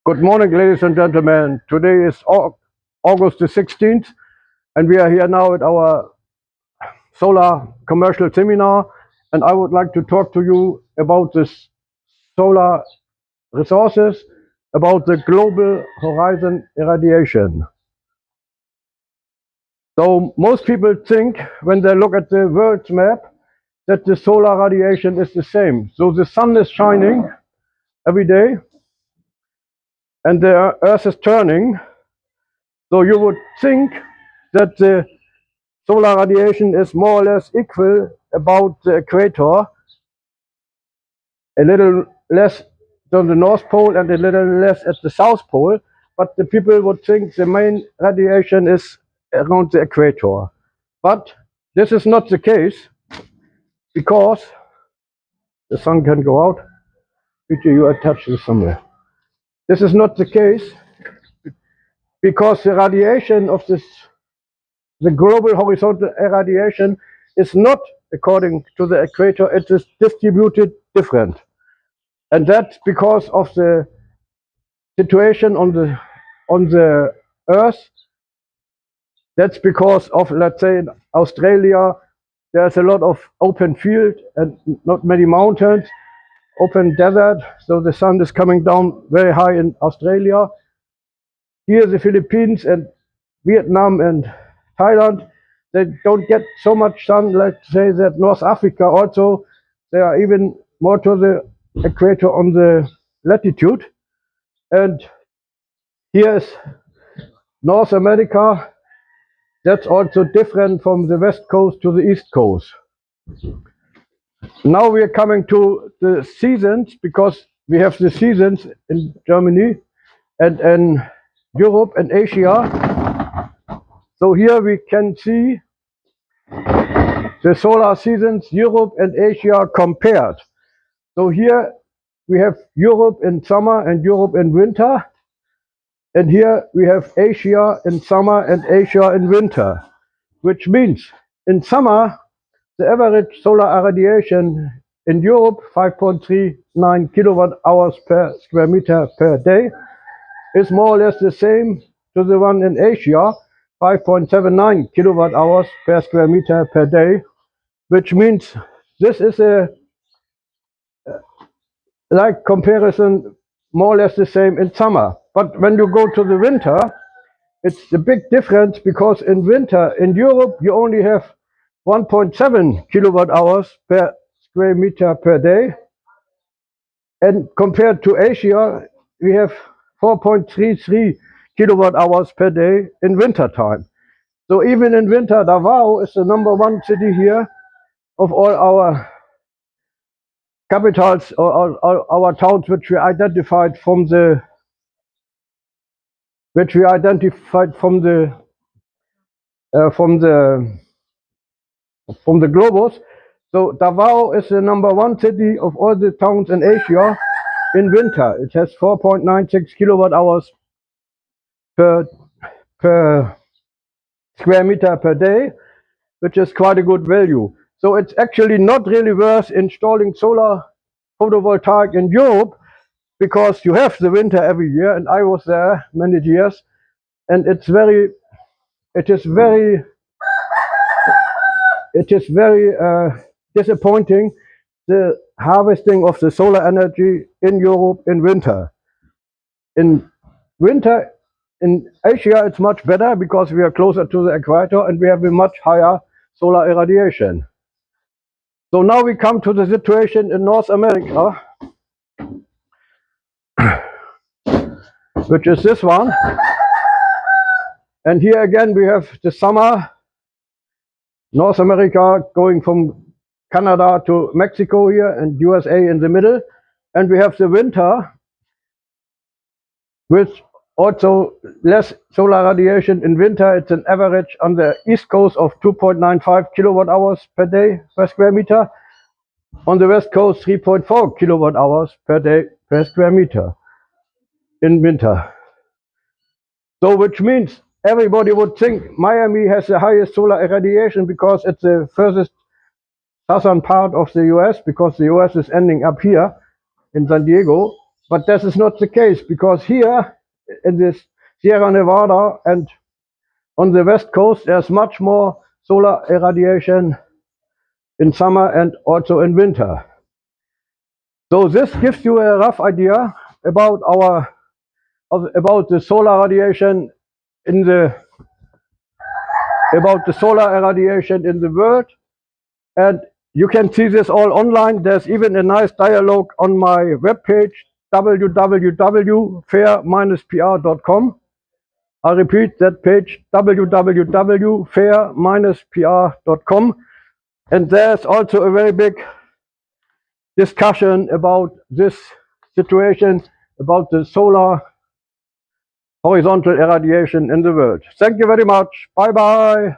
Good morning, ladies and gentlemen. Today is August the 16th, and we are here now at our solar commercial seminar. And I would like to talk to you about this solar resources, about the global horizon irradiation. So most people think when they look at the world's map that the solar radiation is the same. So the sun is shining every day and the earth is turning. So you would think that the solar radiation is more or less equal about the equator, a little less on the North Pole and a little less at the South Pole, but the people would think the main radiation is around the equator. But this is not the case, because the sun can go out. Peter, you attach this somewhere. This is not the case because the radiation of the global horizontal irradiation is not according to the equator. It is distributed different, and that's because of the situation on the earth. That's because of, let's say, in Australia there's a lot of open field and not many mountains, open desert, so the sun is coming down very high in Australia. Here the Philippines and Vietnam and Thailand, they don't get so much sun. Let's say that North Africa also, they are even more to the equator on the latitude. And here is North America. That's also different from the west coast to the east coast. Now we are coming to the seasons, because we have the seasons in Germany and in Europe and Asia. So here we can see the solar seasons, Europe and Asia compared. So here we have Europe in summer and Europe in winter. And here we have Asia in summer and Asia in winter, which means in summer, the average solar irradiation in Europe, 5.39 kilowatt hours per square meter per day, is more or less the same to the one in Asia, 5.79 kilowatt hours per square meter per day, which means this is a like comparison, more or less the same in summer. But when you go to the winter, it's a big difference, because in winter in Europe you only have 1.7 kilowatt hours per square meter per day, and compared to Asia we have 4.33 kilowatt hours per day in winter time. So even in winter, Davao is the #1 city here of all our capitals or our towns which we identified from the globus. So Davao is the #1 city of all the towns in Asia in winter. It has 4.96 kilowatt hours per square meter per day, which is quite a good value. So it's actually not really worth installing solar photovoltaic in Europe, because you have the winter every year, and I was there many years, and it is very disappointing, the harvesting of the solar energy in Europe in winter. In winter in Asia it's much better, because we are closer to the equator and we have a much higher solar irradiation. So now we come to the situation in North America, which is this one. And here again we have the summer, North America going from Canada to Mexico here, and USA in the middle. And we have the winter with also less solar radiation in winter. It's an average on the east coast of 2.95 kilowatt hours per day per square meter. On the west coast, 3.4 kilowatt hours per day per square meter in winter. So which means everybody would think Miami has the highest solar irradiation because it's the furthest southern part of the US, because the US is ending up here in San Diego. But this is not the case, because here in this Sierra Nevada and on the west coast, there's much more solar irradiation in summer and also in winter. So this gives you a rough idea about about the solar radiation in the world. And you can see this all online. There's even a nice dialogue on my webpage, www.fair-pr.com. I repeat that page, www.fair-pr.com. And there's also a very big discussion about this situation, about the solar horizontal irradiation in the world. Thank you very much. Bye bye.